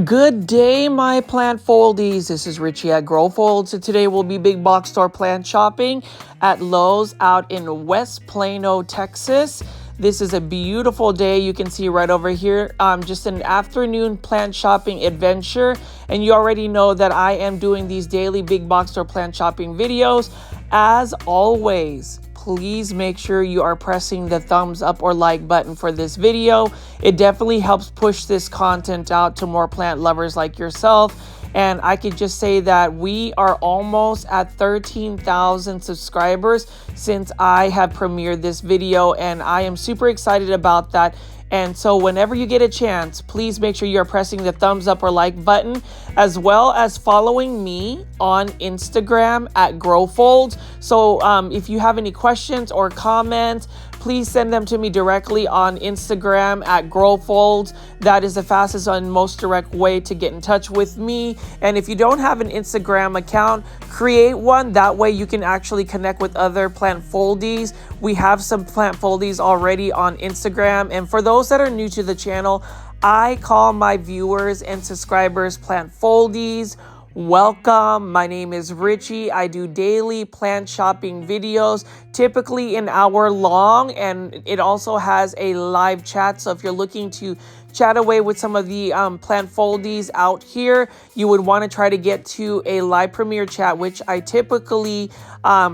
Good day, my plant foldies. This is Richie at Grow Folds. So today we'll be big box store plant shopping at Lowe's out in West Plano, Texas. This is a beautiful day. You can see right over here, just an afternoon plant shopping adventure. And you already know that I am doing these daily big box store plant shopping videos. As always, please make sure you are pressing the thumbs up or like button for this video. It definitely helps push this content out to more plant lovers like yourself. And I could just say that we are almost at 13,000 subscribers since I have premiered this video, and I am super excited about that. And so whenever you get a chance, please make sure you're pressing the thumbs up or like button, as well as following me on Instagram at GrowFolds. So if you have any questions or comments, please send them to me directly on Instagram at GrowFolds. That is the fastest and most direct way to get in touch with me. And if you don't have an Instagram account, create one. That way you can actually connect with other plant foldies. We have some plant foldies already on Instagram. And for those that are new to the channel, I call my viewers and subscribers plant foldies. Welcome. My name is Richie. I do daily plant shopping videos, typically an hour long, and it also has a live chat. So if you're looking to chat away with some of the plant foldies out here, you would want to try to get to a live premiere chat, which I typically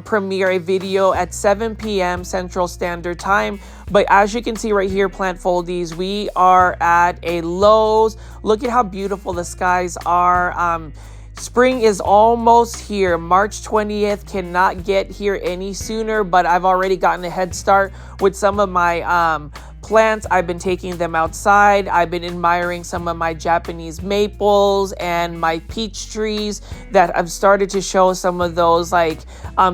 premiere a video at 7 p.m. Central Standard Time. But as you can see right here, plant foldies, we are at a Lowe's. Look at how beautiful the skies are. Spring is almost here. March 20th cannot get here any sooner, but I've already gotten a head start with some of my plants. I've been taking them outside. I've been admiring some of my Japanese maples and my peach trees that I've started to show some of those like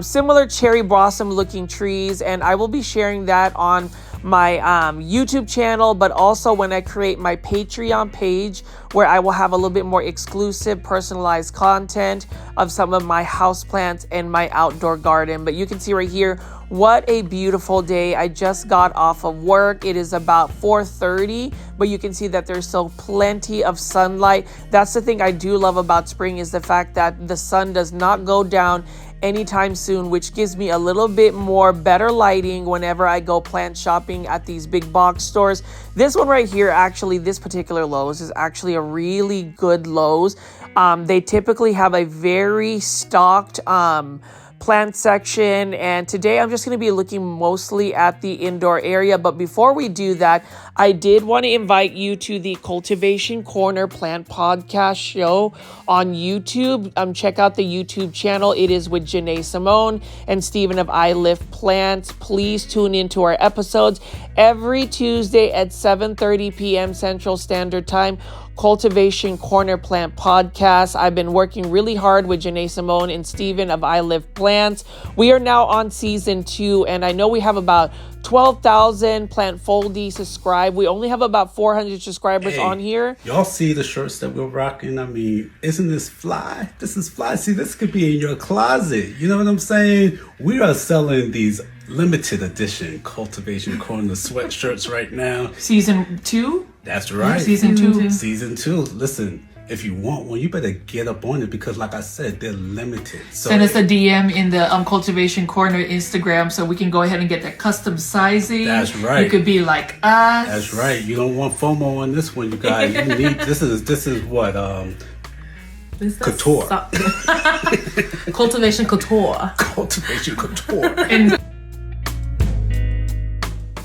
similar cherry blossom looking trees. And I will be sharing that on my YouTube channel, but also when I create my Patreon page, where I will have a little bit more exclusive personalized content of some of my houseplants and my outdoor garden. But you can see right here, what a beautiful day. I just got off of work. It is about 4:30, but you can see that there's still plenty of sunlight. That's the thing I do love about spring, is the fact that the sun does not go down anytime soon, which gives me a little bit more better lighting whenever I go plant shopping at these big box stores. This one right here, actually, this particular Lowe's is actually a really good Lowe's. They typically have a very stocked plant section, and today I'm just going to be looking mostly at the indoor area. But before we do that, I did want to invite you to the Cultivation Corner Plant Podcast show on YouTube. Check out the YouTube channel. It is with Janae Simone and Stephen of I Lift Plants. Please tune into our episodes every Tuesday at 7:30 p.m. Central Standard Time. Cultivation Corner Plant Podcast. I've been working really hard with Janae Simone and Stephen of I Live Plants. We are now on season 2, and I know we have about 12,000 plant foldies subscribed. We only have about 400 subscribers on here. Y'all see the shirts that we're rocking? I mean, isn't this fly? This is fly. See, this could be in your closet. You know what I'm saying? We are selling these limited edition Cultivation Corner sweatshirts right now. Season 2? That's right. Season 2. Season 2. Listen, if you want one, you better get up on it, because like I said, they're limited. So send us a DM in the Cultivation Corner Instagram so we can go ahead and get that custom sizing. That's right. You could be like us. That's right. You don't want FOMO on this one, you guys. You need this is what couture. Cultivation Couture. Cultivation Couture. And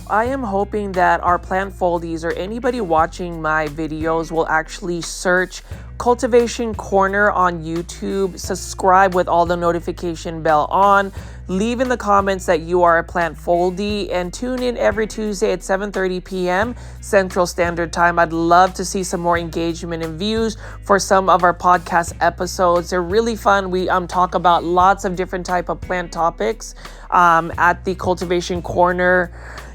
I am hoping that our plant foldies or anybody watching my videos will actually search Cultivation Corner on YouTube, subscribe with all the notification bell on, leave in the comments that you are a plant foldie, and tune in every Tuesday at 7:30 p.m. Central Standard Time. I'd love to see some more engagement and views for some of our podcast episodes. They're really fun. We talk about lots of different type of plant topics at the Cultivation Corner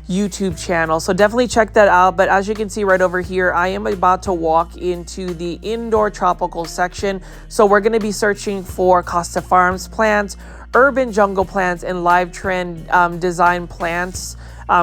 YouTube channel. So definitely check that out. But as you can see right over here, I am about to walk into the indoor tropical section. So we're going to be searching for Costa Farms plants, urban jungle plants, and live trend design plants.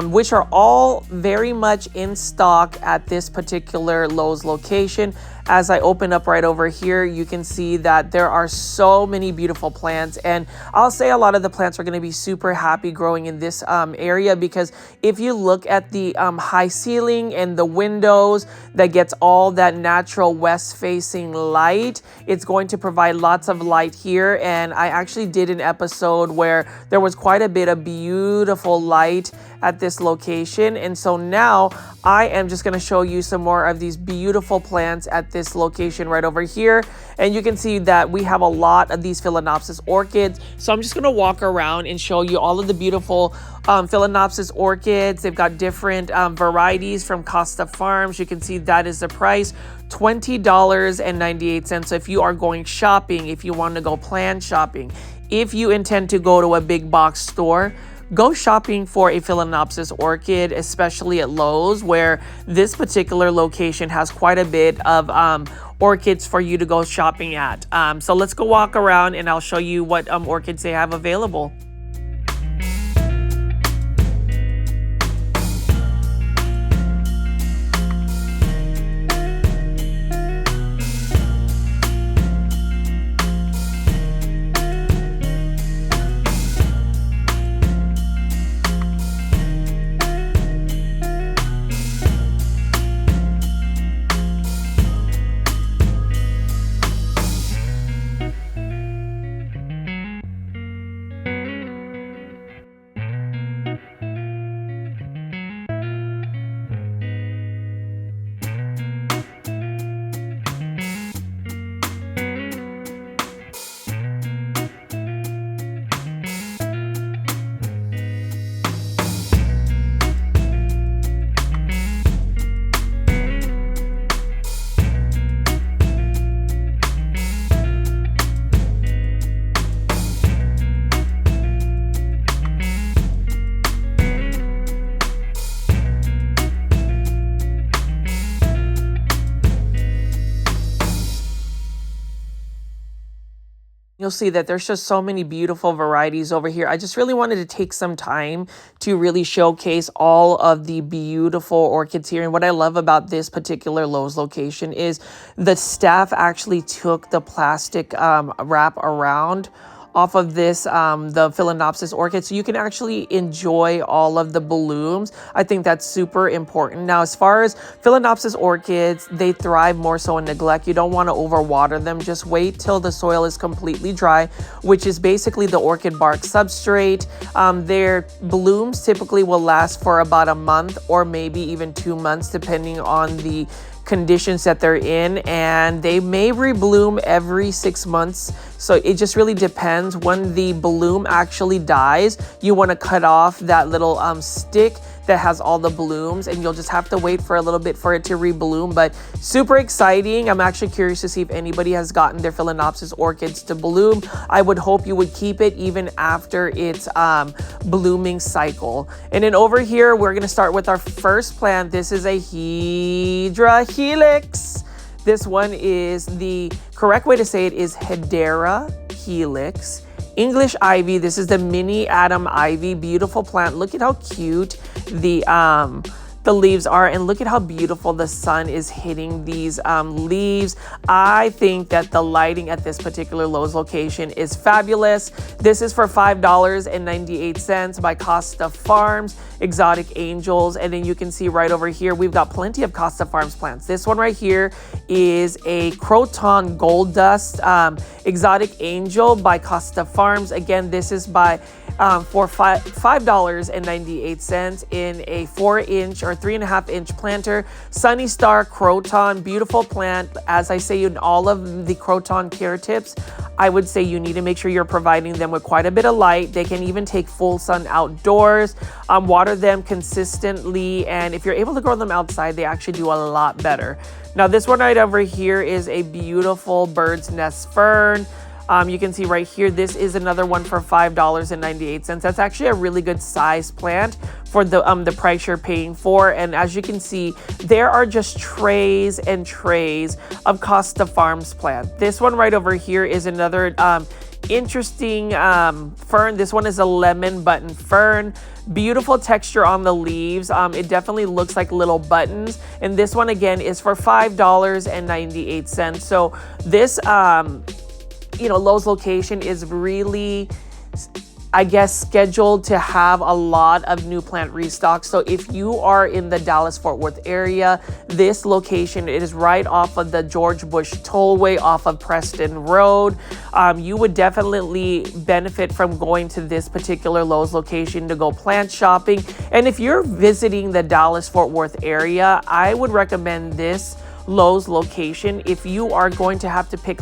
which are all very much in stock at this particular Lowe's location. As I open up right over here, you can see that there are so many beautiful plants, and I'll say a lot of the plants are going to be super happy growing in this area, because if you look at the high ceiling and the windows that gets all that natural west facing light, it's going to provide lots of light here. And I actually did an episode where there was quite a bit of beautiful light at this location, and so now I am just going to show you some more of these beautiful plants at this location right over here. And you can see that we have a lot of these Philodendron orchids, so I'm just going to walk around and show you all of the beautiful Philodendron orchids. They've got different varieties from Costa Farms. You can see that is the price, $20.98. So if you are going shopping, if you want to go plant shopping, if you intend to go to a big box store, go shopping for a Philodendron orchid, especially at Lowe's, where this particular location has quite a bit of orchids for you to go shopping at. So let's go walk around and I'll show you what orchids they have available. You'll see that there's just so many beautiful varieties over here. I just really wanted to take some time to really showcase all of the beautiful orchids here. And what I love about this particular Lowe's location is the staff actually took the plastic wrap around off of this, the Philodendron orchid, so you can actually enjoy all of the blooms. I think that's super important. Now, as far as Philodendron orchids, they thrive more so in neglect. You don't want to overwater them. Just wait till the soil is completely dry, which is basically the orchid bark substrate. Their blooms typically will last for about a month or maybe even 2 months, depending on the conditions that they're in, and they may rebloom every 6 months. So it just really depends. When the bloom actually dies, you want to cut off that little stick that has all the blooms, and you'll just have to wait for a little bit for it to rebloom. But super exciting. I'm actually curious to see if anybody has gotten their Philodendron orchids to bloom. I would hope you would keep it even after its blooming cycle. And then over here, we're going to start with our first plant. This is a Hydra Helix. This one is, the correct way to say it is Hedera Helix. English ivy. This is the mini Adam ivy. Beautiful plant. Look at how cute the leaves are, and look at how beautiful the sun is hitting these leaves. I think that the lighting at this particular Lowe's location is fabulous. This is for $5.98 by Costa Farms, Exotic Angels. And then you can see right over here, we've got plenty of Costa Farms plants. This one right here is a Croton Gold Dust Exotic Angel by Costa Farms. Again, this is by for $5.98 in a 4-inch or 3.5-inch planter. Sunny Star Croton, beautiful plant. As I say in all of the Croton care tips, I would say you need to make sure you're providing them with quite a bit of light. They can even take full sun outdoors. Water them consistently, and if you're able to grow them outside, they actually do a lot better. Now, this one right over here is a beautiful bird's nest fern. You can see right here, this is another one for $5.98. That's actually a really good size plant for the price you're paying for. And as you can see, there are just trays and trays of Costa Farms plant. This one right over here is another interesting fern. This one is a lemon button fern. Beautiful texture on the leaves. It definitely looks like little buttons. And this one again is for $5.98. So this, Lowe's location is really, I guess, scheduled to have a lot of new plant restock. So if you are in the Dallas-Fort Worth area, this location, it is right off of the George Bush Tollway off of Preston Road. You would definitely benefit from going to this particular Lowe's location to go plant shopping. And if you're visiting the Dallas-Fort Worth area, I would recommend this Lowe's location. If you are going to have to pick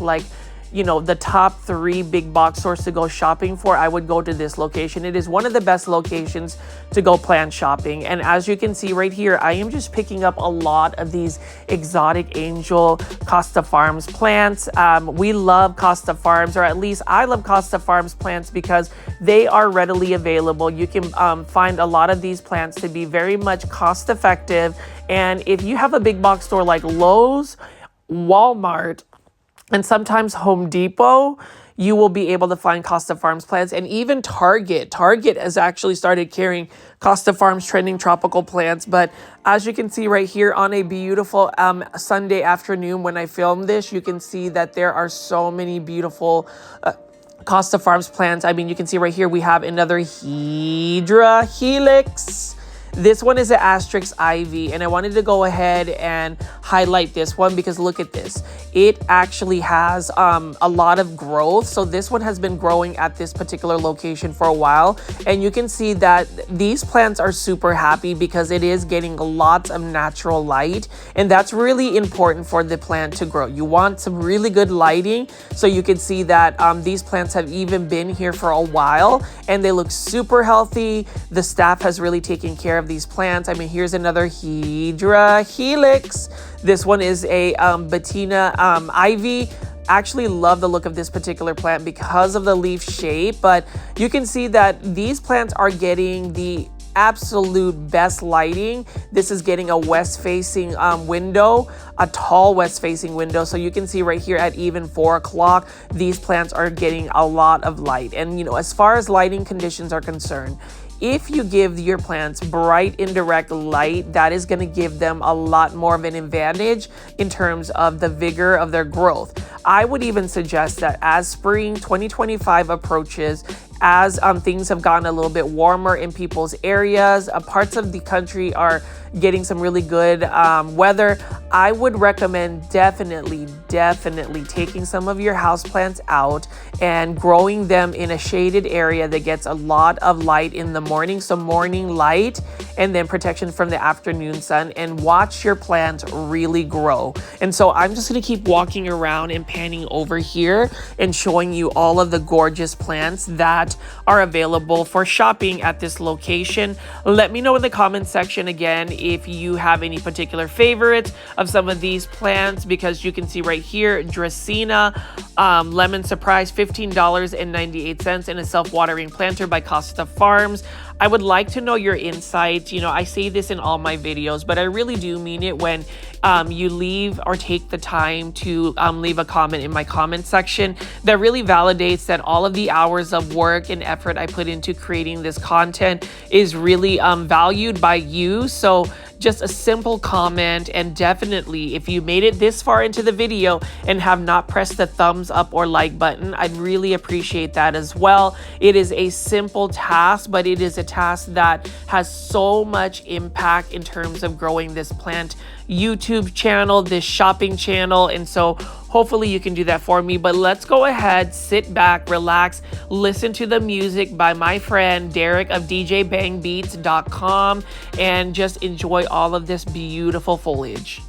the top 3 big box stores to go shopping for, I would go to this location. It is one of the best locations to go plant shopping. And as you can see right here, I am just picking up a lot of these exotic angel Costa Farms plants. We love Costa Farms, or at least I love Costa Farms plants because they are readily available. You can find a lot of these plants to be very much cost effective. And if you have a big box store like Lowe's, Walmart, and sometimes Home Depot, you will be able to find Costa Farms plants. And even Target. Target has actually started carrying Costa Farms trending tropical plants. But as you can see right here on a beautiful Sunday afternoon when I filmed this, you can see that there are so many beautiful Costa Farms plants. I mean, you can see right here we have another Hydra Helix. This one is an Asterix Ivy, and I wanted to go ahead and highlight this one because look at this. It actually has a lot of growth. So this one has been growing at this particular location for a while. And you can see that these plants are super happy because it is getting lots of natural light. And that's really important for the plant to grow. You want some really good lighting. So you can see that these plants have even been here for a while and they look super healthy. The staff has really taken care of these plants. I mean, here's another Hydra Helix. This one is a Bettina Ivy. Actually love the look of this particular plant because of the leaf shape, but you can see that these plants are getting the absolute best lighting. This is getting a west-facing window, a tall west-facing window. So you can see right here at even 4 o'clock, these plants are getting a lot of light. And as far as lighting conditions are concerned, if you give your plants bright indirect light, that is going to give them a lot more of an advantage in terms of the vigor of their growth. I would even suggest that as spring 2025 approaches, as things have gotten a little bit warmer in people's areas, parts of the country are getting some really good weather, I would recommend definitely taking some of your houseplants out and growing them in a shaded area that gets a lot of light in the morning. So morning light and then protection from the afternoon sun, and watch your plants really grow. And so I'm just gonna keep walking around and panning over here and showing you all of the gorgeous plants that are available for shopping at this location. Let me know in the comment section again if you have any particular favorites of some of these plants, because you can see right here, Dracaena Lemon Surprise, $15.98, and a self-watering planter by Costa Farms. I would like to know your insights. I say this in all my videos, but I really do mean it when you leave or take the time to leave a comment in my comment section. That really validates that all of the hours of work and effort I put into creating this content is really valued by you. So just a simple comment, and definitely if you made it this far into the video and have not pressed the thumbs up or like button, I'd really appreciate that as well. It is a simple task, but it is a task that has so much impact in terms of growing this plant YouTube channel, this shopping channel, and so hopefully you can do that for me. But let's go ahead, sit back, relax, listen to the music by my friend Derek of DJBangBeats.com, and just enjoy all of this beautiful foliage.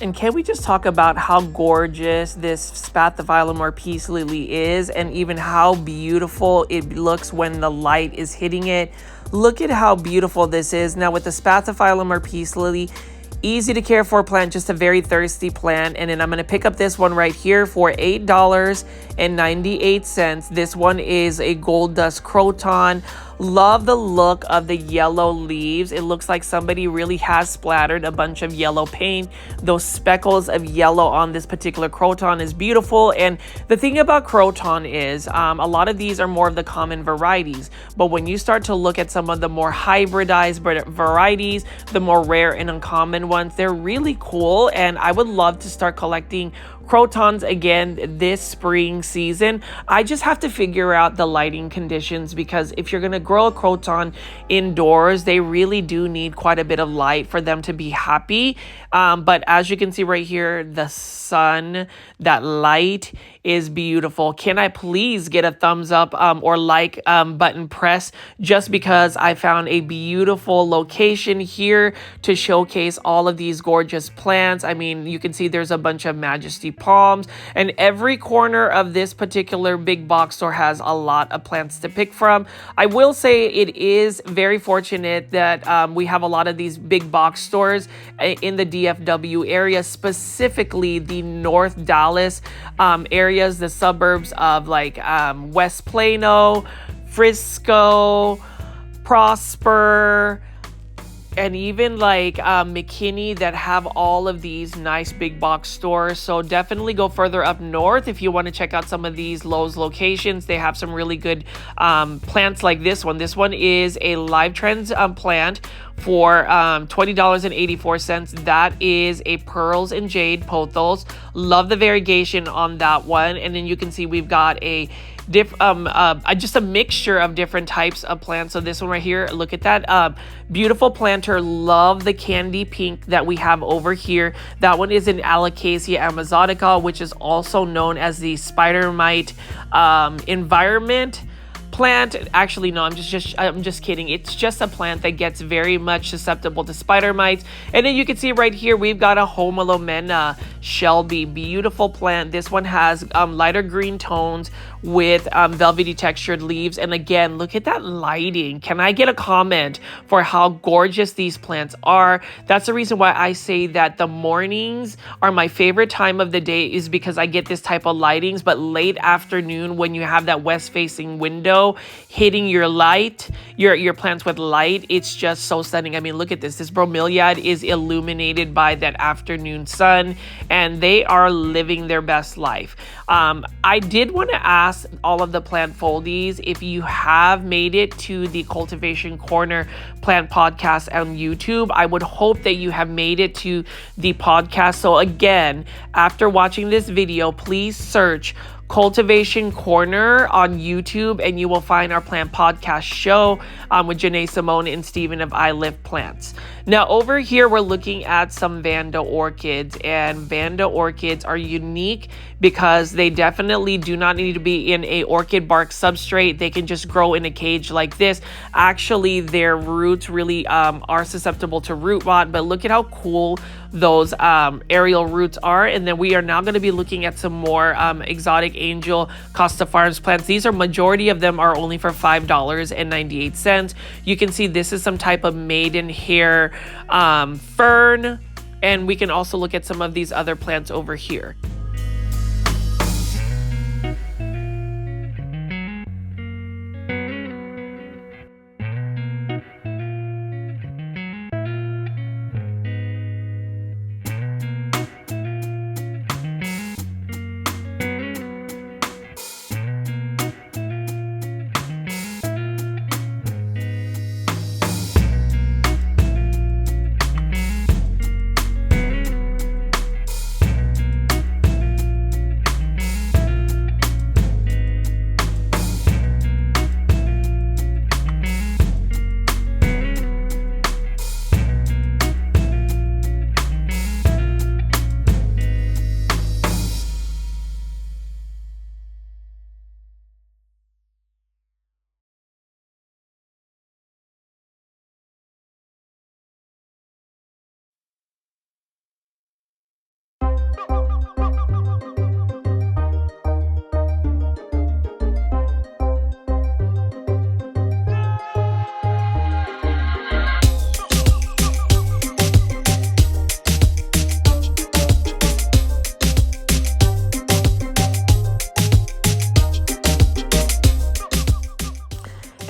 And can we just talk about how gorgeous this Spathiphyllum or peace lily is, and even how beautiful it looks when the light is hitting it? Look at how beautiful this is. Now with the Spathiphyllum or peace lily, easy to care for plant, just a very thirsty plant. And then I'm going to pick up this one right here for $8.98. This one is a gold dust croton. Love the look of the yellow leaves. It looks like somebody really has splattered a bunch of yellow paint. Those speckles of yellow on this particular croton is beautiful. And the thing about croton is a lot of these are more of the common varieties. But when you start to look at some of the more hybridized varieties, the more rare and uncommon ones, they're really cool. And I would love to start collecting crotons again this spring season. I just have to figure out the lighting conditions, because if you're going to grow a croton indoors, they really do need quite a bit of light for them to be happy. But as you can see right here, the sun, that light is beautiful. Can I please get a thumbs up or like button press, just because I found a beautiful location here to showcase all of these gorgeous plants. I mean, you can see there's a bunch of majesty palms, and every corner of this particular big box store has a lot of plants to pick from. I will say it is very fortunate that we have a lot of these big box stores in the DFW area, specifically the North Dallas areas, the suburbs of like West Plano, Frisco, Prosper, and even like McKinney, that have all of these nice big box stores. So definitely go further up north if you want to check out some of these Lowe's locations. They have some really good plants like this one. This one is a live trends plant for $20.84. That is a pearls and jade pothos. Love the variegation on that one. And then you can see we've got a just a mixture of different types of plants. So this one right here, look at that beautiful planter. Love the candy pink that we have over here. That one is an Alocasia amazonica, which is also known as the spider mite environment plant. Actually, no, I'm just kidding. It's just a plant that gets very much susceptible to spider mites. And then you can see right here, we've got a Homalomena Shelby, beautiful plant. This one has lighter green tones with velvety textured leaves. And again, look at that lighting. Can I get a comment for how gorgeous these plants are? That's the reason why I say that the mornings are my favorite time of the day, is because I get this type of lightings. But late afternoon, when you have that west facing window hitting your light, your plants with light, it's just so stunning. I mean, look at this. This bromeliad is illuminated by that afternoon sun, and they are living their best life. I did want to ask all of the plant foldies, if you have made it to the Cultivation Corner Plant Podcast on YouTube, I would hope that you have made it to the podcast. So again, after watching this video, please search Cultivation Corner on YouTube, and you will find our plant podcast show with Janae Simone and Stephen of I Live Plants. Now over here, we're looking at some Vanda orchids, and Vanda orchids are unique because they definitely do not need to be in a orchid bark substrate. They can just grow in a cage like this. Actually, their roots really are susceptible to root rot, but look at how cool those aerial roots are. And then we are now going to be looking at some more exotic angel Costa Farms plants. These are, majority of them are only for $5.98. You can see this is some type of maidenhair fern, and we can also look at some of these other plants over here.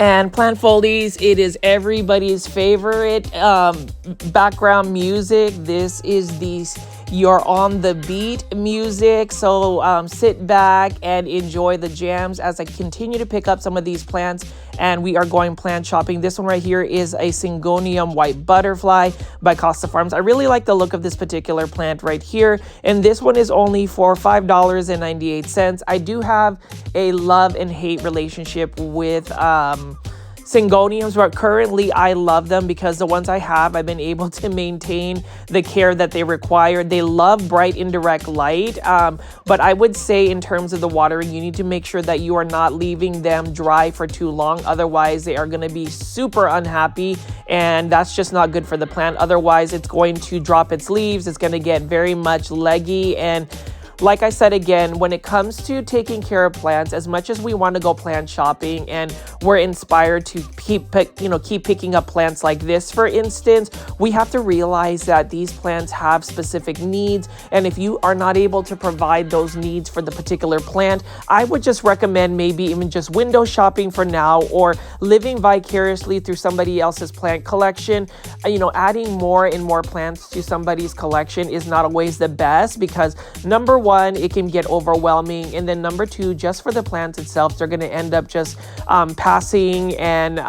And plant foldies, it is everybody's favorite background music. This is the you're on the beat music. So sit back and enjoy the jams as I continue to pick up some of these plants, and we are going plant shopping. This one right here is a Syngonium white butterfly by Costa Farms. I really like the look of this particular plant right here, and this one is only for $5.98. I do have a love and hate relationship with Syngoniums, but currently I love them because the ones I have, I've been able to maintain the care that they require. They love bright indirect light, but I would say in terms of the watering, you need to make sure that you are not leaving them dry for too long. Otherwise, they are going to be super unhappy, and that's just not good for the plant. Otherwise, it's going to drop its leaves. It's going to get very much leggy, and like I said again, when it comes to taking care of plants, as much as we want to go plant shopping and we're inspired to keep picking up plants like this, for instance, we have to realize that these plants have specific needs. And if you are not able to provide those needs for the particular plant, I would just recommend maybe even just window shopping for now, or living vicariously through somebody else's plant collection. Adding more and more plants to somebody's collection is not always the best, because number one, it can get overwhelming, and then number two, just for the plants itself, they're going to end up just passing and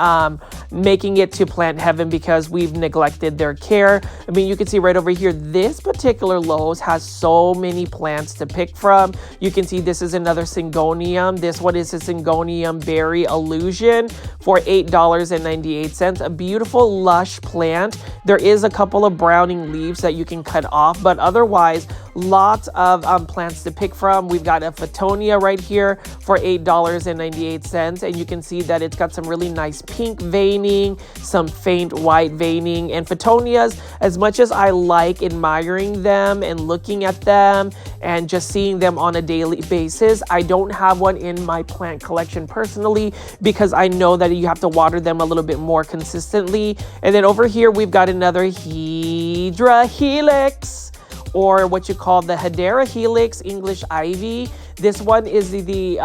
making it to plant heaven because we've neglected their care. I mean, you can see right over here, this particular Lowe's has so many plants to pick from. You can see this is another Syngonium. This one is a Syngonium Berry Illusion for $8.98. A beautiful lush plant. There is a couple of browning leaves that you can cut off, but otherwise lots of plants to pick from. We've got a Photonia right here for $8.98, and you can see that it's got some really nice pink veining, some faint white veining. And Photonias, as much as I like admiring them and looking at them and just seeing them on a daily basis, I don't have one in my plant collection personally, because I know that you have to water them a little bit more consistently. And then over here we've got another Hydra Helix, or what you call the Hedera Helix English Ivy. This one is the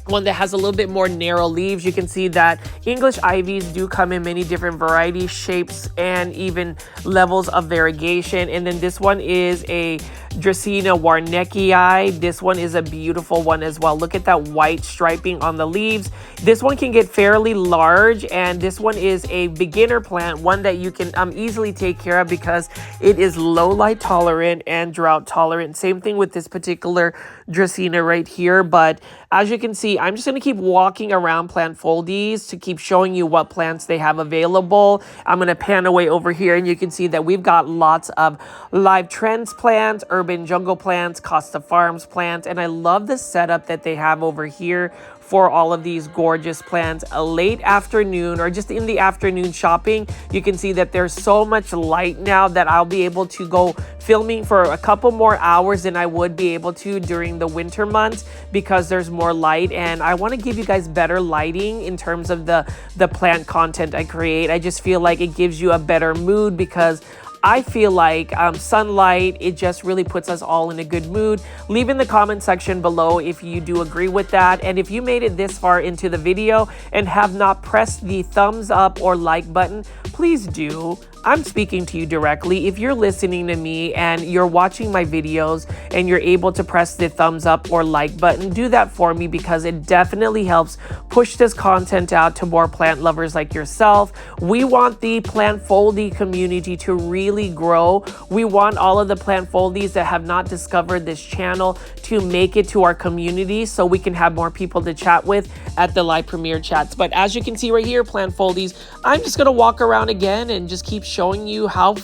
one that has a little bit more narrow leaves. You can see that English ivies do come in many different varieties, shapes, and even levels of variegation. And then this one is a Dracaena warneckii. This one is a beautiful one as well. Look at that white striping on the leaves. This one can get fairly large, and this one is a beginner plant, one that you can easily take care of because it is low light tolerant and drought tolerant. Same thing with this particular Dracaena right here. But as you can see, I'm just going to keep walking around plant foldies to keep showing you what plants they have available. I'm going to pan away over here, and you can see that we've got lots of live trends plants, urban jungle plants, Costa Farms plants, and I love the setup that they have over here for all of these gorgeous plants. A late afternoon or just in the afternoon shopping, you can see that there's so much light now that I'll be able to go filming for a couple more hours than I would be able to during the winter months, because there's more light, and I want to give you guys better lighting in terms of the plant content I create. I just feel like it gives you a better mood, because I feel like sunlight, it just really puts us all in a good mood. Leave in the comment section below if you do agree with that. And if you made it this far into the video and have not pressed the thumbs up or like button, please do. I'm speaking to you directly. If you're listening to me and you're watching my videos and you're able to press the thumbs up or like button, do that for me, because it definitely helps push this content out to more plant lovers like yourself. We want the plant foldy community to really grow. We want all of the plant foldies that have not discovered this channel to make it to our community so we can have more people to chat with at the live premiere chats. But as you can see right here, plant foldies, I'm just going to walk around again and just keep showing you how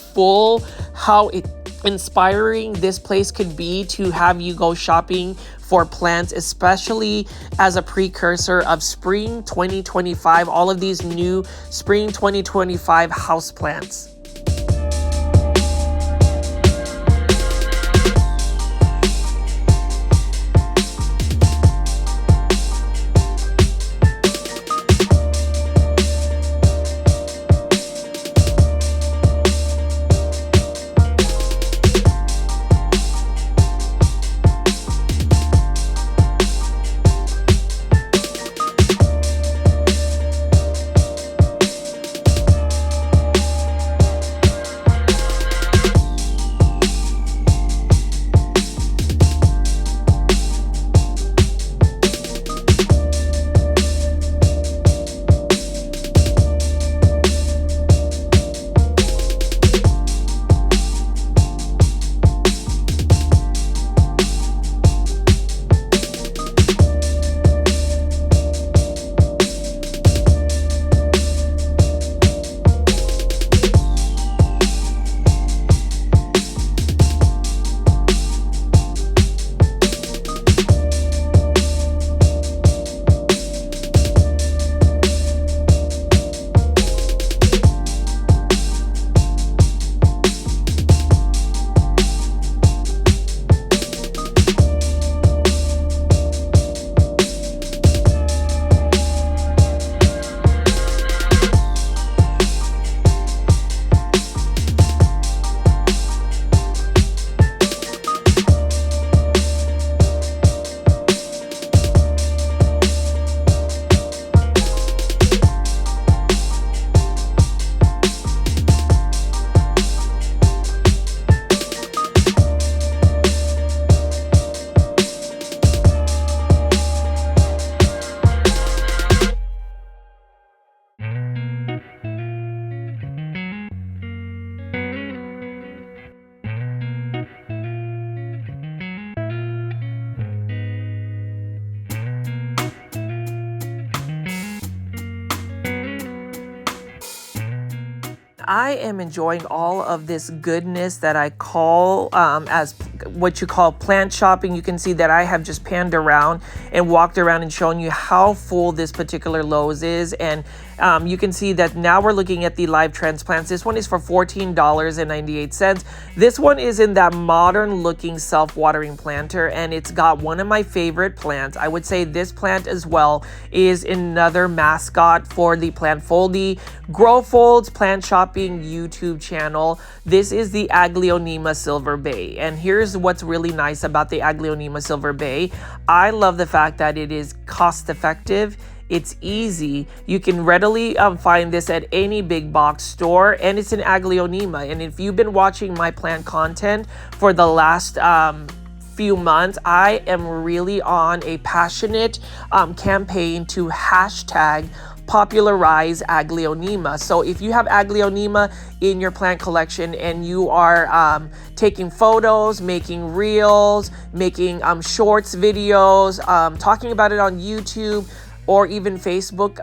inspiring this place could be to have you go shopping for plants, especially as a precursor of spring 2025, all of these new spring 2025 houseplants. I am enjoying all of this goodness that I call as what you call plant shopping. You can see that I have just panned around and walked around and shown you how full this particular Lowe's is. And you can see that now we're looking at the live transplants. This one is for $14.98. This one is in that modern looking self-watering planter, and it's got one of my favorite plants. I would say this plant as well is another mascot for the Plantfoldy Grow Folds Plant Shopping YouTube channel. This is the Aglaonema Silver Bay, and here's what's really nice about the Aglaonema Silver Bay. I love the fact that it is cost effective. It's easy. You can readily find this at any big box store, and it's an Aglaonema. And if you've been watching my plant content for the last few months, I am really on a passionate campaign to hashtag popularize Aglaonema. So if you have Aglaonema in your plant collection and you are taking photos, making reels, making shorts, videos, talking about it on YouTube, or even Facebook,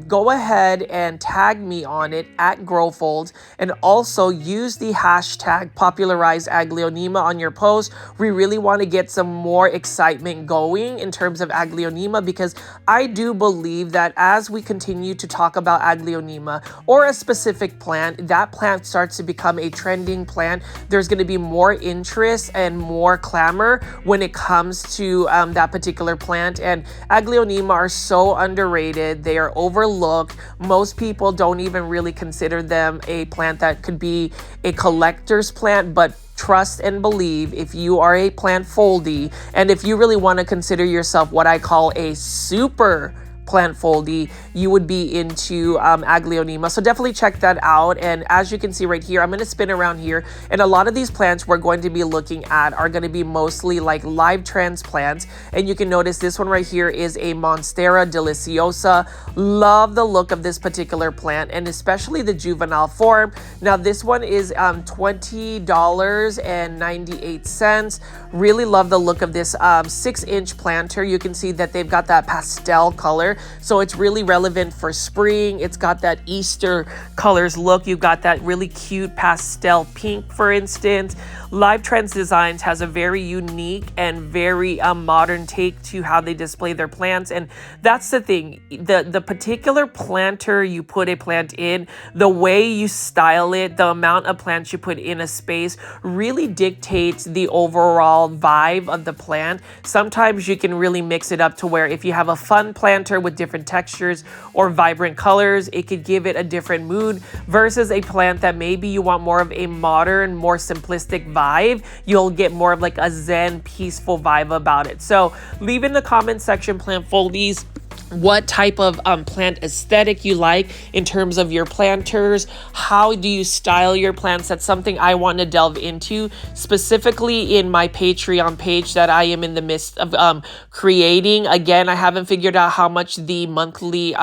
go ahead and tag me on it at GrowFolds, and also use the hashtag popularize Aglaonema on your post. We really want to get some more excitement going in terms of Aglaonema, because I do believe that as we continue to talk about Aglaonema or a specific plant, that plant starts to become a trending plant. There's going to be more interest and more clamor when it comes to that particular plant. And Aglaonema are so underrated. They are overlooked. Most people don't even really consider them a plant that could be a collector's plant, but trust and believe, if you are a Plantfoldy, and if you really want to consider yourself what I call a super Plantfoldy, you would be into Aglaonema. So definitely check that out. And as you can see right here, I'm going to spin around here, and a lot of these plants we're going to be looking at are going to be mostly like live transplants. And you can notice this one right here is a Monstera deliciosa. Love the look of this particular plant, and especially the juvenile form. Now this one is $20.98. Really love the look of this 6-inch planter. You can see that they've got that pastel color, so it's really relevant for spring. It's got that Easter colors look. You've got that really cute pastel pink, for instance. Live Trends Designs has a very unique and very modern take to how they display their plants, and that's the thing. The particular planter you put a plant in, the way you style it, the amount of plants you put in a space really dictates the overall vibe of the plant. Sometimes you can really mix it up to where if you have a fun planter with different textures or vibrant colors, it could give it a different mood, versus a plant that maybe you want more of a modern, more simplistic vibe. You'll get more of like a zen, peaceful vibe about it. So leave in the comment section, Plantfoldies, what type of plant aesthetic you like in terms of your planters. How do you style your plants? That's something I want to delve into, specifically in my Patreon page that I am in the midst of creating. Again, I haven't figured out how much the monthly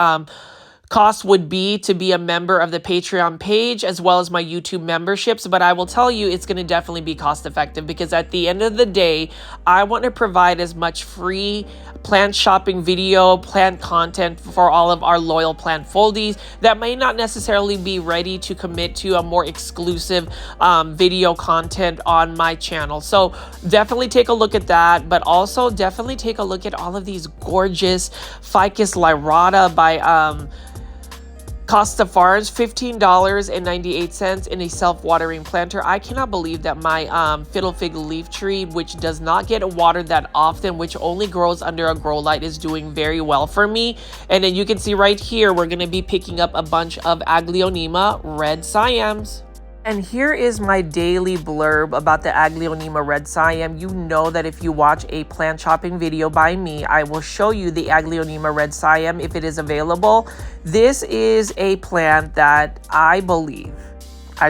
cost would be to be a member of the Patreon page, as well as my YouTube memberships, but I will tell you it's going to definitely be cost effective, because at the end of the day, I want to provide as much free plant shopping video, plant content for all of our loyal Plantfoldies that may not necessarily be ready to commit to a more exclusive video content on my channel. So definitely take a look at that, but also definitely take a look at all of these gorgeous Ficus lyrata by Costa Farms, $15.98 in a self-watering planter. I cannot believe that my fiddle fig leaf tree, which does not get watered that often, which only grows under a grow light, is doing very well for me. And then you can see right here, we're going to be picking up a bunch of Aglaonema red Siams. And here is my daily blurb about the Aglaonema red Siam. You know that if you watch a plant shopping video by me, I will show you the Aglaonema red Siam if it is available. This is a plant that I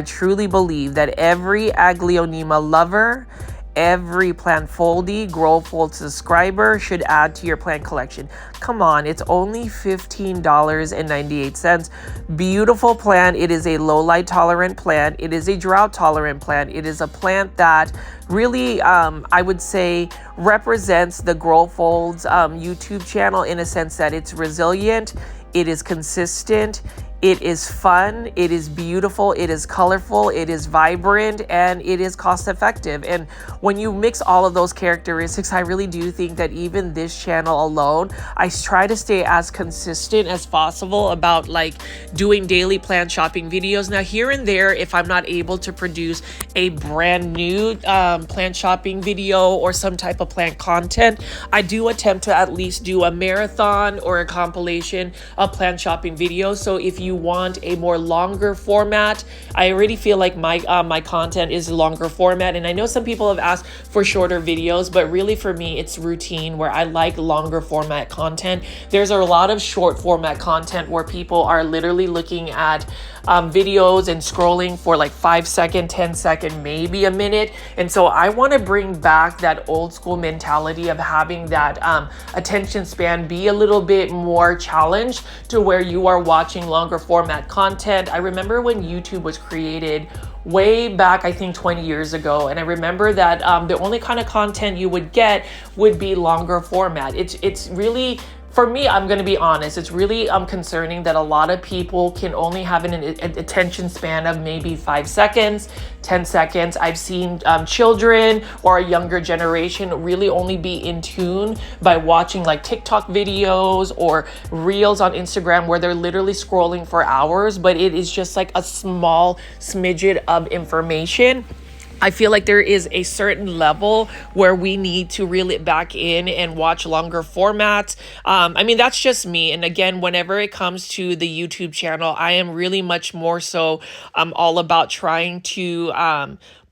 truly believe that every Aglaonema lover, every Plantfoldy GrowFold subscriber should add to your plant collection. Come on, it's only $15.98. Beautiful plant. It is a low light tolerant plant. It is a drought tolerant plant. It is a plant that really, I would say, represents the GrowFolds YouTube channel in a sense that it's resilient, it is consistent, It is fun, it is beautiful, it is colorful, it is vibrant, and it is cost effective. And when you mix all of those characteristics, I really do think that even this channel alone, I try to stay as consistent as possible about like doing daily plant shopping videos. Now here and there, if I'm not able to produce a brand new plant shopping video or some type of plant content, I do attempt to at least do a marathon or a compilation of plant shopping videos. So if you want a more longer format, I already feel like my content is longer format, and I know some people have asked for shorter videos, but really for me it's routine where I like longer format content. There's a lot of short format content where people are literally looking at videos and scrolling for like 5 second, 10 second, maybe a minute. And so I want to bring back that old school mentality of having that attention span be a little bit more challenged to where you are watching longer format content. I remember when YouTube was created way back, I think 20 years ago, and I remember that the only kind of content you would get would be longer format. It's really, for me, I'm going to be honest, it's really concerning that a lot of people can only have an attention span of maybe 5 seconds, 10 seconds. I've seen children or a younger generation really only be in tune by watching like TikTok videos or reels on Instagram where they're literally scrolling for hours, but it is just like a small smidget of information. I feel like there is a certain level where we need to reel it back in and watch longer formats. I mean, that's just me. And again, whenever it comes to the YouTube channel, I am really much more so all about trying to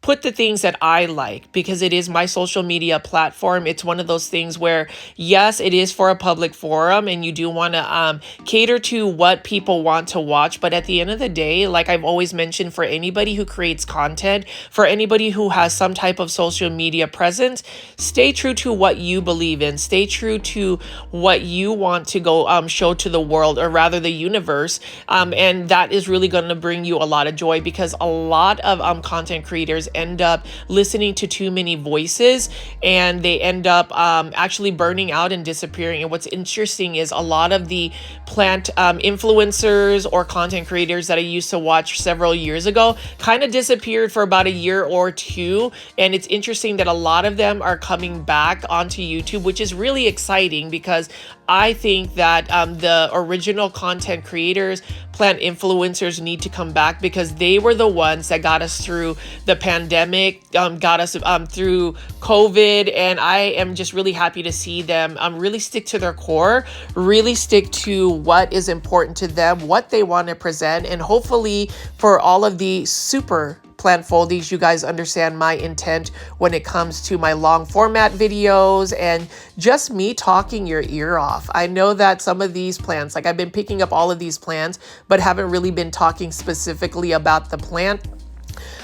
put the things that I like, because it is my social media platform. It's one of those things where, yes, it is for a public forum and you do want to cater to what people want to watch. But at the end of the day, like I've always mentioned, for anybody who creates content, for anybody who has some type of social media presence, stay true to what you believe in, stay true to what you want to go show to the world, or rather the universe. And that is really going to bring you a lot of joy, because a lot of content creators end up listening to too many voices and they end up actually burning out and disappearing. And what's interesting is a lot of the plant influencers or content creators that I used to watch several years ago kind of disappeared for about a year or two. And it's interesting that a lot of them are coming back onto YouTube, which is really exciting, because I think that the original content creators, plant influencers, need to come back, because they were the ones that got us through the pandemic, got us through COVID. And I am just really happy to see them really stick to their core, really stick to what is important to them, what they want to present. And hopefully for all of the super plant foldies, you guys understand my intent when it comes to my long format videos and just me talking your ear off. I know that some of these plants, like I've been picking up all of these plants, but haven't really been talking specifically about the plant.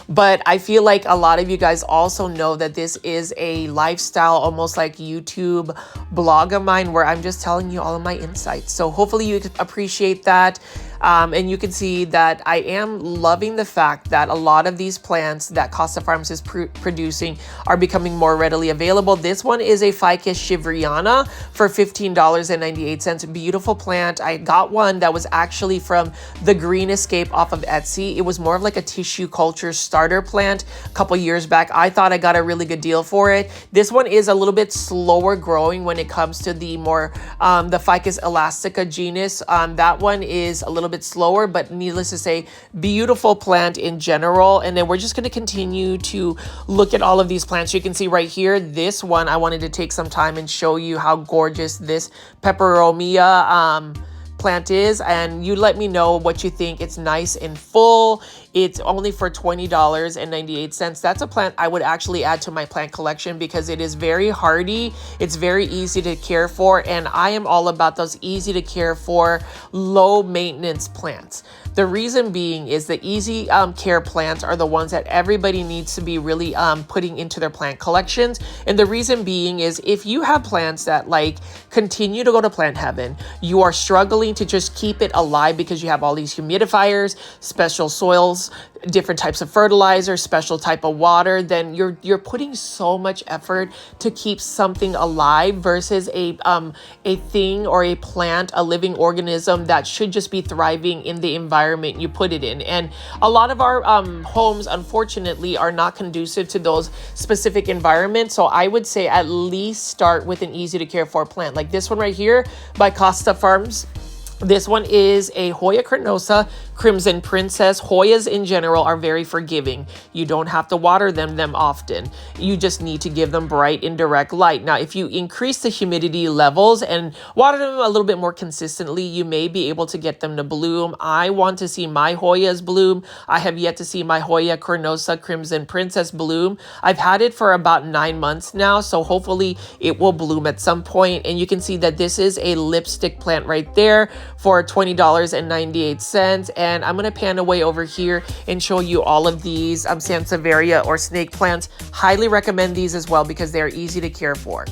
But I feel like a lot of you guys also know that this is a lifestyle, almost like YouTube blog of mine, where I'm just telling you all of my insights. So hopefully you appreciate that. And you can see that I am loving the fact that a lot of these plants that Costa Farms is producing are becoming more readily available. This one is a Ficus shiveriana for $15.98. Beautiful plant. I got one that was actually from the Green Escape off of Etsy. It was more of like a tissue culture starter plant a couple years back. I thought I got a really good deal for it. This one is a little bit slower growing when it comes to the more the Ficus elastica genus. That one is a little bit slower, but needless to say, beautiful plant in general. And then we're just going to continue to look at all of these plants. You can see right here, this one, I wanted to take some time and show you how gorgeous this peperomia plant is, and you let me know what you think. It's nice and full. It's only for $20.98. That's a plant I would actually add to my plant collection because it is very hardy. It's very easy to care for, and I am all about those easy to care for, low maintenance plants. The reason being is the easy care plants are the ones that everybody needs to be really putting into their plant collections. And the reason being is if you have plants that like continue to go to plant heaven, you are struggling to just keep it alive because you have all these humidifiers, special soils, different types of fertilizer, special type of water, then you're putting so much effort to keep something alive versus a thing or a plant, a living organism that should just be thriving in the environment you put it in. And a lot of our homes, unfortunately, are not conducive to those specific environments. So I would say at least start with an easy to care for plant like this one right here by Costa Farms. This one is a Hoya carnosa, Crimson Princess. Hoyas in general are very forgiving. You don't have to water them often. You just need to give them bright indirect light. Now, if you increase the humidity levels and water them a little bit more consistently, you may be able to get them to bloom. I want to see my Hoyas bloom. I have yet to see my Hoya carnosa, Crimson Princess bloom. I've had it for about 9 months now, so hopefully it will bloom at some point. And you can see that this is a lipstick plant right there for $20.98. And I'm going to pan away over here and show you all of these Sansevieria or snake plants. Highly recommend these as well because they're easy to care for.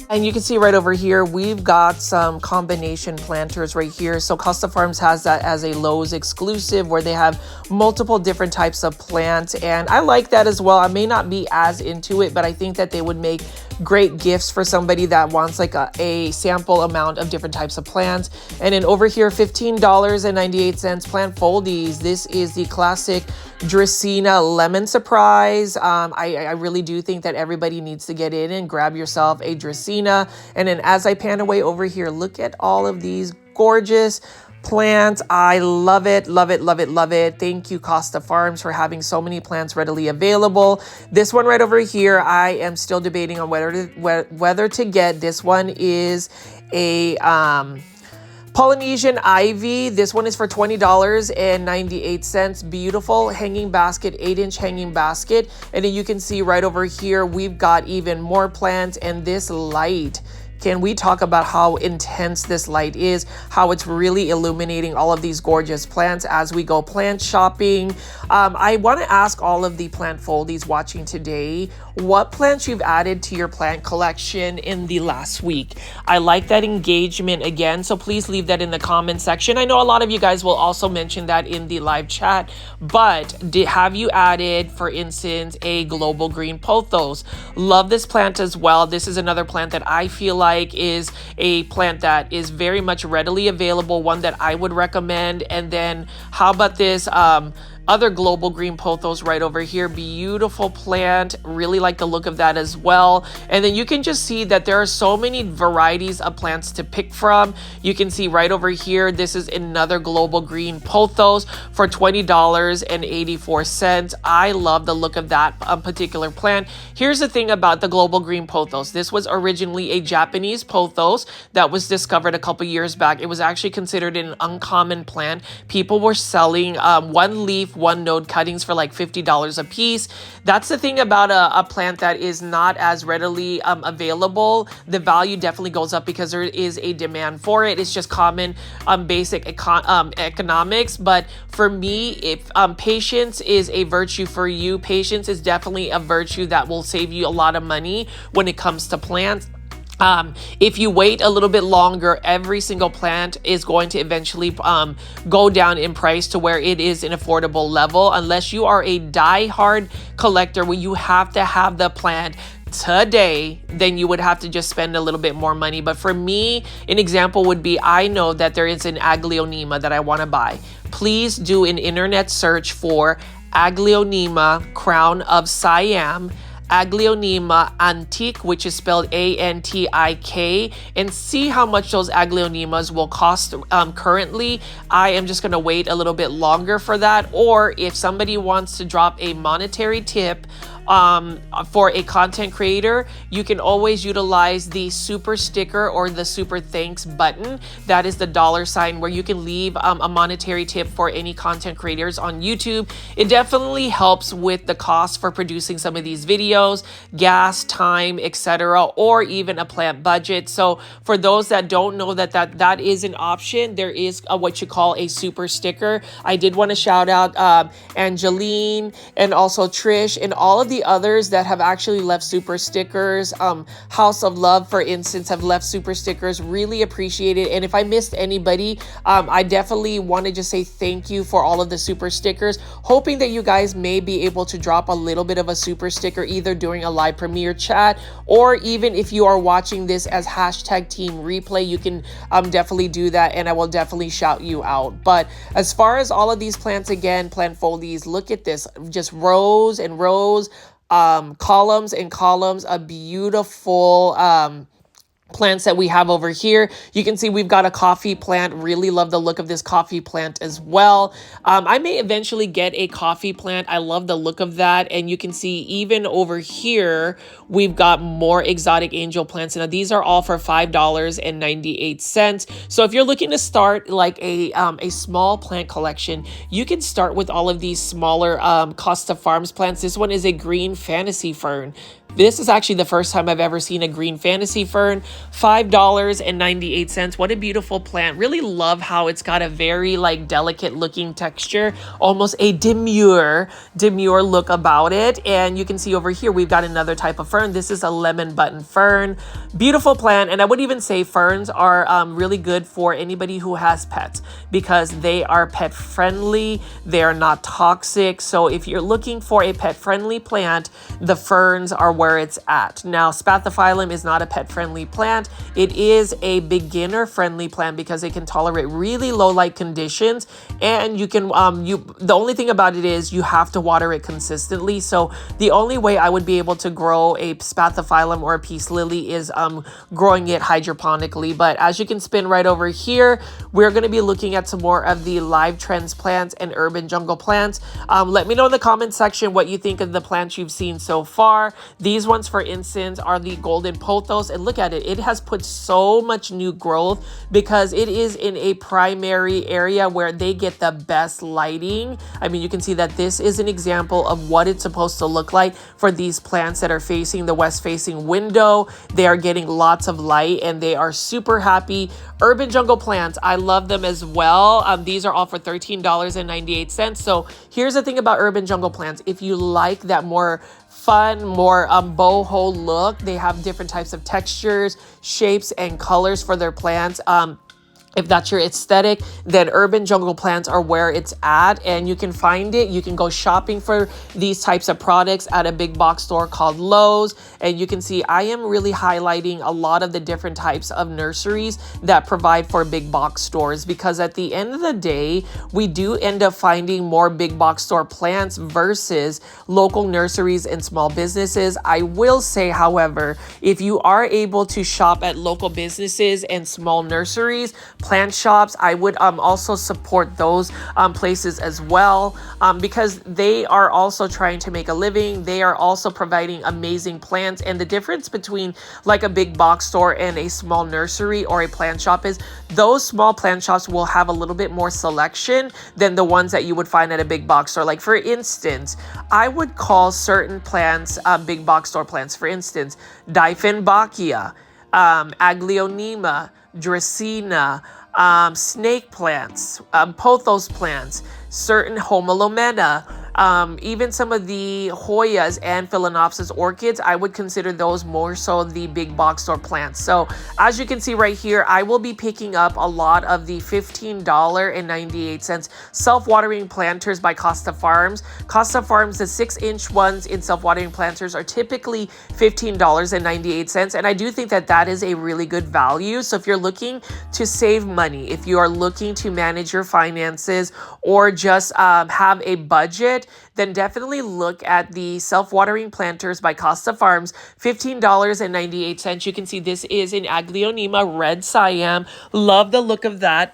And you can see right over here, we've got some combination planters right here. So Costa Farms has that as a Lowe's exclusive where they have multiple different types of plants. And I like that as well. I may not be as into it, but I think that they would make great gifts for somebody that wants like a sample amount of different types of plants. And then over here, $15.98 plant foldies. This is the classic Dracaena Lemon Surprise. I really do think that everybody needs to get in and grab yourself a Dracaena. And then as I pan away over here, look at all of these gorgeous plants. I love it, love it, love it, love it. Thank you, Costa Farms, for having so many plants readily available. This one right over here, I am still debating on whether to get. This one is a Polynesian ivy. This one is for $20.98. Beautiful hanging basket, 8-inch hanging basket. And then you can see right over here, we've got even more plants, and this light Can we talk about how intense this light is, how it's really illuminating all of these gorgeous plants as we go plant shopping? I want to ask all of the plant foldies watching today, what plants you've added to your plant collection in the last week. I like that engagement again, so please leave that in the comment section. I know a lot of you guys will also mention that in the live chat, but have you added, for instance, a global green pothos? Love this plant as well. This is another plant that I feel like is a plant that is very much readily available, one that I would recommend. And then how about this other global green pothos right over here? Beautiful plant, really like the look of that as well. And then you can just see that there are so many varieties of plants to pick from. You can see right over here, this is another global green pothos for $20.84. I love the look of that particular plant. Here's the thing about the global green pothos. This was originally a Japanese pothos that was discovered a couple years back. It was actually considered an uncommon plant. People were selling one leaf, one node cuttings for like $50 a piece. That's the thing about a plant that is not as readily available. The value definitely goes up because there is a demand for it. It's just common basic economics. But for me, if patience is a virtue for you, patience is definitely a virtue that will save you a lot of money when it comes to plants. If you wait a little bit longer, every single plant is going to eventually go down in price to where it is an affordable level, unless you are a die-hard collector where you have to have the plant today, then you would have to just spend a little bit more money. But for me, an example would be, I know that there is an Aglaonema that I want to buy. Please do an internet search for Aglaonema Crown of Siam, Aglaonema Antique, which is spelled A-N-T-I-K, and see how much those Aglaonemas will cost currently. I am just going to wait a little bit longer for that. Or if somebody wants to drop a monetary tip for a content creator, you can always utilize the super sticker or the super thanks button. That is the $sign where you can leave a monetary tip for any content creators on YouTube. It definitely helps with the cost for producing some of these videos, gas, time, etc., or even a plant budget. So for those that don't know that is an option, there is what you call a super sticker. I did want to shout out Angeline and also Trish and all of the others that have actually left super stickers. House of Love, for instance, have left super stickers. Really appreciate it. And if I missed anybody, I definitely want to just say thank you for all of the super stickers. Hoping that you guys may be able to drop a little bit of a super sticker either during a live premiere chat, or even if you are watching this as #team replay, you can definitely do that, and I will definitely shout you out. But as far as all of these plants, again, plant foldies, look at this, just rows and rows, columns and columns of beautiful plants that we have over here. You can see we've got a coffee plant. Really love the look of this coffee plant as well. I may eventually get a coffee plant. I love the look of that. And you can see even over here, we've got more exotic angel plants. Now these are all for $5.98. So if you're looking to start like a small plant collection, you can start with all of these smaller Costa Farms plants. This one is a green fantasy fern. This is actually the first time I've ever seen a green fantasy fern. $5.98. What a beautiful plant. Really love how it's got a very like delicate looking texture, almost a demure look about it. And you can see over here, we've got another type of fern. This is a lemon button fern. Beautiful plant. And I would even say ferns are really good for anybody who has pets because they are pet friendly. They're not toxic. So if you're looking for a pet friendly plant, the ferns are where it's at. Now, Spathiphyllum is not a pet-friendly plant. It is a beginner-friendly plant because it can tolerate really low light conditions, and you can the only thing about it is you have to water it consistently. So the only way I would be able to grow a Spathiphyllum or a peace lily is growing it hydroponically. But as you can spin right over here, we're going to be looking at some more of the live trends plants and urban jungle plants. Let me know in the comment section what you think of the plants you've seen so far. These ones, for instance, are the golden pothos, and look at it. It has put so much new growth because it is in a primary area where they get the best lighting. I mean, you can see that this is an example of what it's supposed to look like for these plants that are facing the west facing window. They are getting lots of light and they are super happy. Urban jungle plants, I love them as well. These are all for $13.98. So here's the thing about urban jungle plants. If you like that more fun, more boho look, they have different types of textures, shapes, and colors for their plants. If that's your aesthetic, then urban jungle plants are where it's at, and you can find it. You can go shopping for these types of products at a big box store called Lowe's, and you can see I am really highlighting a lot of the different types of nurseries that provide for big box stores, because at the end of the day, we do end up finding more big box store plants versus local nurseries and small businesses. I will say, however, if you are able to shop at local businesses and small nurseries, plant shops, I would also support those places as well, because they are also trying to make a living. They are also providing amazing plants. And the difference between like a big box store and a small nursery or a plant shop is those small plant shops will have a little bit more selection than the ones that you would find at a big box store. Like, for instance, I would call certain plants big box store plants. For instance, Dieffenbachia, Aglaonema, Dracaena, snake plants, pothos plants, certain Houseplants, even some of the Hoyas and Philodendron orchids. I would consider those more so the big box store plants. So as you can see right here, I will be picking up a lot of the $15.98 self-watering planters by Costa Farms. Costa Farms, the 6-inch ones in self-watering planters are typically $15.98. And I do think that that is a really good value. So if you're looking to save money, if you are looking to manage your finances, or just have a budget, then definitely look at the self-watering planters by Costa Farms, $15.98. You can see this is an Aglaonema red Siam. Love the look of that.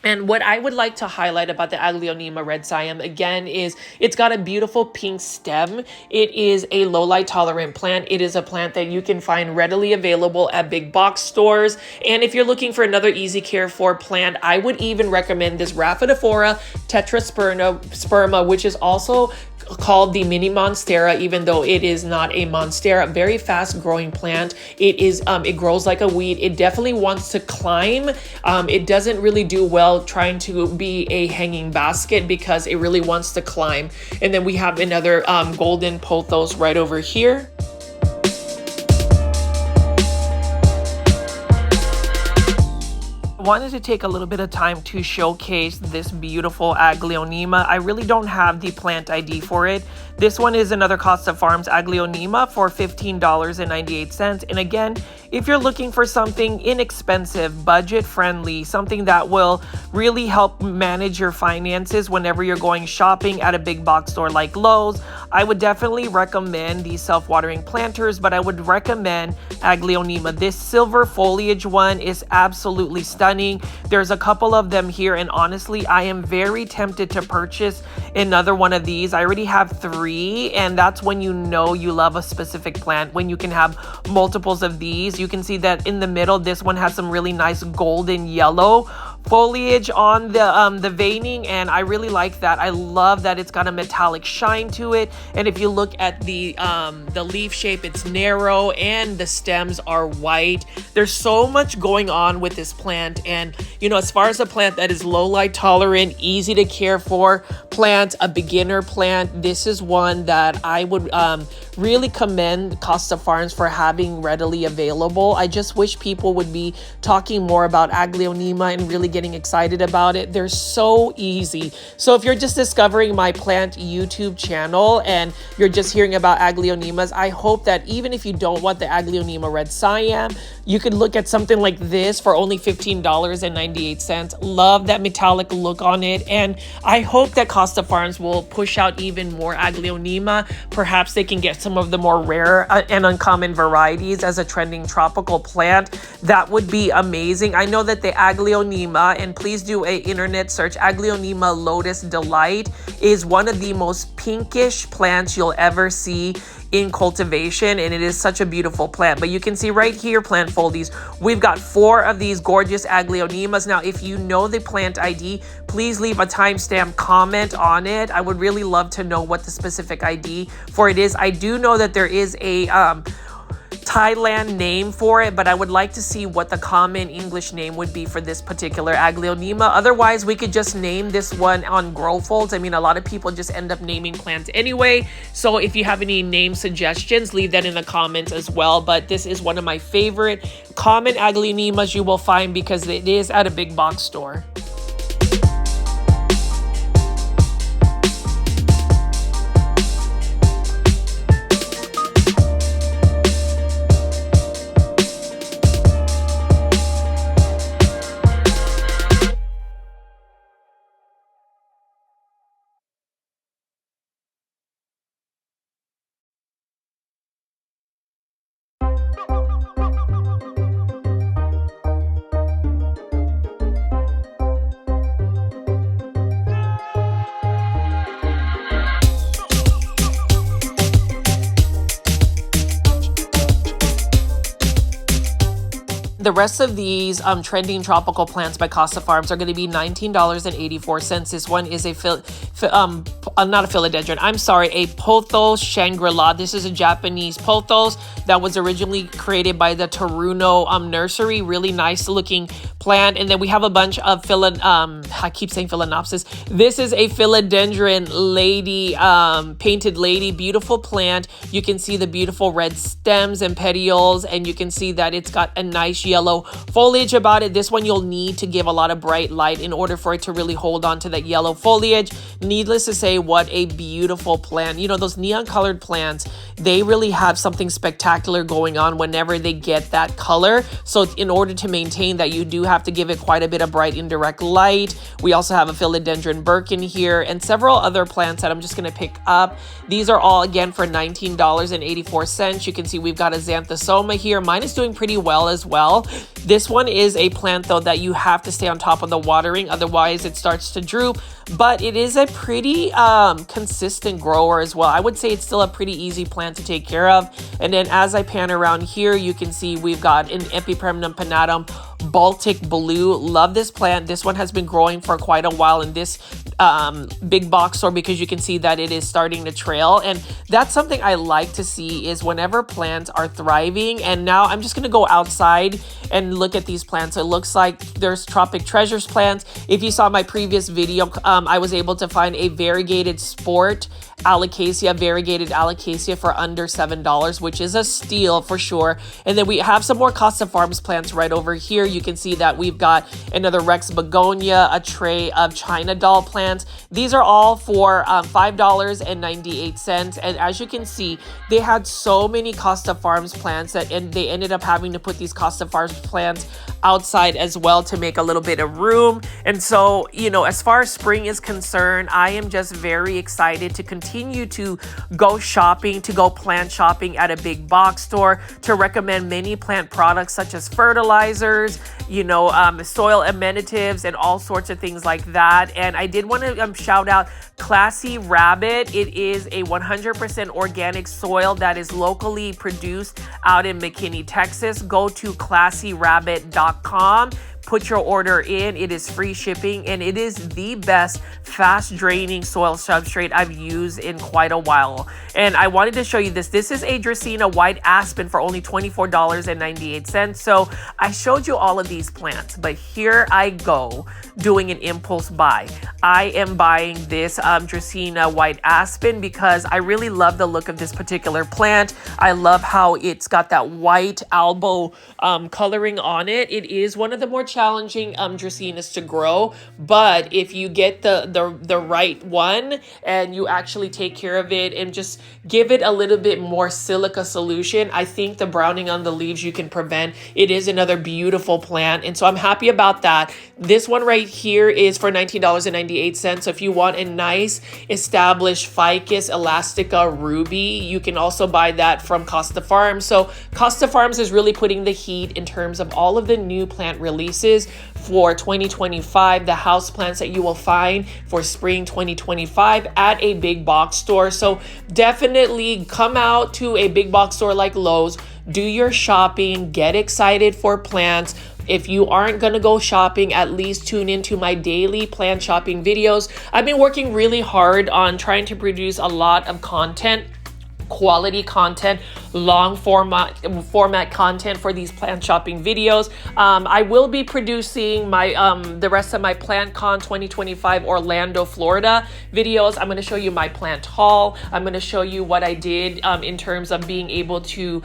And what I would like to highlight about the Aglaonema red Siam, again, is it's got a beautiful pink stem. It is a low light tolerant plant. It is a plant that you can find readily available at big box stores. And if you're looking for another easy care for plant, I would even recommend this Rhaphidophora tetrasperma, which is also called the mini monstera, even though it is not a monstera. Very fast growing plant. It grows like a weed. It definitely wants to climb. It doesn't really do well trying to be a hanging basket because it really wants to climb. And then we have another golden pothos right over here. Wanted to take a little bit of time to showcase this beautiful Aglaonema. I really don't have the plant ID for it. This one is another Costa Farms Aglaonema for $15.98. And again, if you're looking for something inexpensive, budget friendly, something that will really help manage your finances whenever you're going shopping at a big box store like Lowe's, I would definitely recommend these self-watering planters, but I would recommend Aglaonema. This silver foliage one is absolutely stunning. There's a couple of them here, and honestly, I am very tempted to purchase another one of these. I already have 3, and that's when you know you love a specific plant, when you can have multiples of these. You can see that in the middle, this one has some really nice golden yellow foliage on the veining, and I really like that. I love that it's got a metallic shine to it. And if you look at the leaf shape, it's narrow and the stems are white. There's so much going on with this plant. And you know, as far as a plant that is low light tolerant, easy to care for plant, a beginner plant, this is one that I would really commend Costa Farms for having readily available. I just wish people would be talking more about Aglaonema and really getting excited about it. They're so easy. So if you're just discovering my plant YouTube channel and you're just hearing about Aglaonemas, I hope that even if you don't want the Aglaonema red Siam, you could look at something like this for only $15.98. Love that metallic look on it. And I hope that Costa Farms will push out even more Aglaonema. Perhaps they can get some of the more rare and uncommon varieties as a trending tropical plant. That would be amazing. I know that the Aglaonema Aglaonema, and please do a internet search. Aglaonema Lotus Delight is one of the most pinkish plants you'll ever see in cultivation, and it is such a beautiful plant. But you can see right here, plant foldies, we've got 4 of these gorgeous Aglaonemas. Now, if you know the plant ID, please leave a timestamp comment on it. I would really love to know what the specific ID for it is. I do know that there is a Thailand name for it, but I would like to see what the common English name would be for this particular Aglaonema. Otherwise, we could just name this one on Grow Folds. I mean, a lot of people just end up naming plants anyway. So if you have any name suggestions, leave that in the comments as well. But this is one of my favorite common Aglaonemas you will find because it is at a big box store. The rest of these trending tropical plants by Costa Farms are going to be $19.84. This one is a not a philodendron. I'm sorry, a pothos Shangri-La. This is a Japanese pothos that was originally created by the Taruno nursery. Really nice looking plant. And then we have a bunch of I keep saying Phalaenopsis. This is a philodendron lady, painted lady, beautiful plant. You can see the beautiful red stems and petioles, and you can see that it's got a nice yellow foliage about it. This one you'll need to give a lot of bright light in order for it to really hold on to that yellow foliage. Needless to say, what a beautiful plant. You know, those neon colored plants, they really have something spectacular going on whenever they get that color. So in order to maintain that, you do have to give it quite a bit of bright indirect light. We also have a philodendron Birkin here and several other plants that I'm just going to pick up. These are all again for $19.84. You can see we've got a Xanthosoma here. Mine is doing pretty well as well. This one is a plant though that you have to stay on top of the watering, otherwise it starts to droop, but it is a pretty consistent grower as well. I would say it's still a pretty easy plant to take care of. And then as I pan around here, you can see we've got an Epipremnum pinnatum Baltic Blue. Love this plant. This one has been growing for quite a while in this big box store because you can see that it is starting to trail, and that's something I like to see is whenever plants are thriving. And now I'm just going to go outside and look at these plants. It looks like there's Tropic Treasures plants. If you saw my previous video, I was able to find a variegated sport variegated alocasia for under $7, which is a steal for sure. And then we have some more Costa Farms plants right over here. You can see that we've got another Rex begonia, a tray of China doll plants. These are all for $5.98. And as you can see, they had so many Costa Farms plants that they ended up having to put these Costa Farms plants outside as well to make a little bit of room. And so, you know, as far as spring is concerned, I am just very excited to continue to go shopping, to go plant shopping at a big box store, to recommend many plant products such as fertilizers, you know, soil amenities and all sorts of things like that. And I did want to shout out Classy Rabbit. It is a 100% organic soil that is locally produced out in McKinney, Texas. Go to classyrabbit.com. Put your order in. It is free shipping, and it is the best fast draining soil substrate I've used in quite a while. And I wanted to show you this. This is a Dracaena white aspen for only $24.98. So I showed you all of these plants, but here I go doing an impulse buy. I am buying this Dracaena white aspen because I really love the look of this particular plant. I love how it's got that white albo coloring on it. It is one of the more challenging Dracaenas to grow, but if you get the right one and you actually take care of it and just give it a little bit more silica solution, I think the browning on the leaves you can prevent. It is another beautiful plant, and so I'm happy about that. This one right here is for $19.98. So if you want a nice established Ficus elastica ruby, you can also buy that from Costa Farms. So Costa Farms is really putting the heat in terms of all of the new plant releases. prices for 2025, the houseplants that you will find for spring 2025 at a big box store. So definitely come out to a big box store like Lowe's, do your shopping, get excited for plants. If you aren't going to go shopping, at least tune into my daily plant shopping videos. I've been working really hard on trying to produce a lot of content, quality content, long format content for these plant shopping videos. I will be producing my the rest of my PlantCon 2025 Orlando, Florida videos. I'm going to show you my plant haul. I'm going to show you what I did in terms of being able to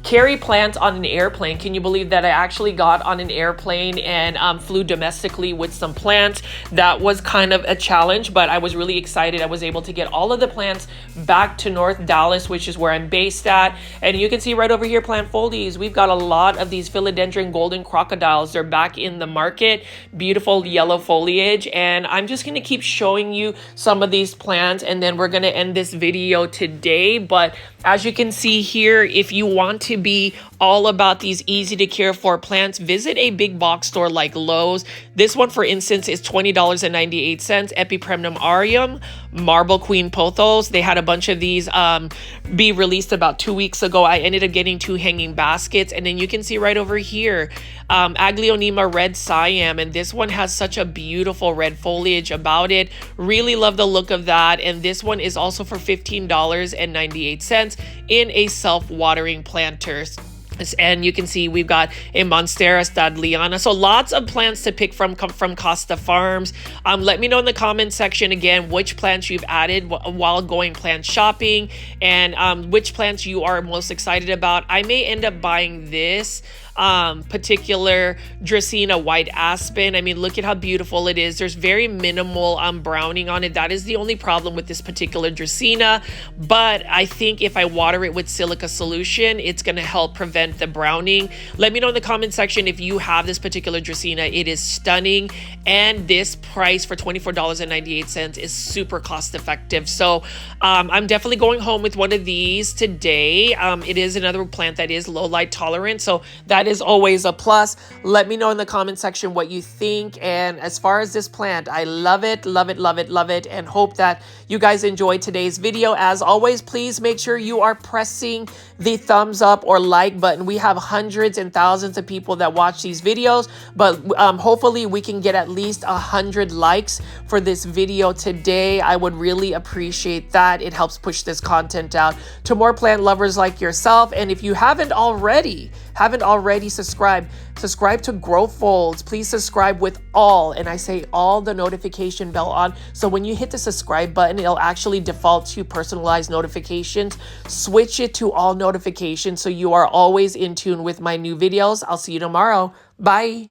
carry plants on an airplane. Can you believe that I actually got on an airplane and flew domestically with some plants? That was kind of a challenge, but I was really excited. I was able to get all of the plants back to North Dallas, which is where I'm based at. And you can see right over here, plant foldies. We've got a lot of these Philodendron golden crocodiles. They're back in the market. Beautiful yellow foliage. And I'm just going to keep showing you some of these plants, and then we're going to end this video today. But as you can see here, if you want to be all about these easy to care for plants, visit a big box store like Lowe's. This one, for instance, is $20.98. Epipremnum aureum, marble queen pothos. They had a bunch of these be released about 2 weeks ago. I ended up getting 2 hanging baskets. And then you can see right over here, Aglaonema red siam. And this one has such a beautiful red foliage about it. Really love the look of that. And this one is also for $15.98 in a self-watering planter. And you can see we've got a Monstera stadliana. So lots of plants to pick from Costa Farms. Let me know in the comment section again which plants you've added while going plant shopping, and which plants you are most excited about. I may end up buying this particular Dracaena white aspen. I mean, look at how beautiful it is. There's very minimal browning on it. That is the only problem with this particular Dracaena, but I think if I water it with silica solution, it's going to help prevent the browning. Let me know in the comment section if you have this particular Dracaena. It is stunning, and this price for $24.98 is super cost effective. So I'm definitely going home with one of these today. It is another plant that is low light tolerant, so that is always a plus. Let me know in the comment section what you think. And as far as this plant, I love it, love it, love it, love it, and hope that you guys enjoyed today's video. As always, please make sure you are pressing the thumbs up or like button. We have hundreds and thousands of people that watch these videos, but hopefully we can get at least 100 likes for this video today. I would really appreciate that. It helps push this content out to more plant lovers like yourself. And if you haven't already subscribe to Grow Folds. Please subscribe with all, and I say all, the notification bell on, so when you hit the subscribe button, it'll actually default to personalized notifications. Switch it to all notifications so you are always in tune with my new videos. I'll see you tomorrow. Bye.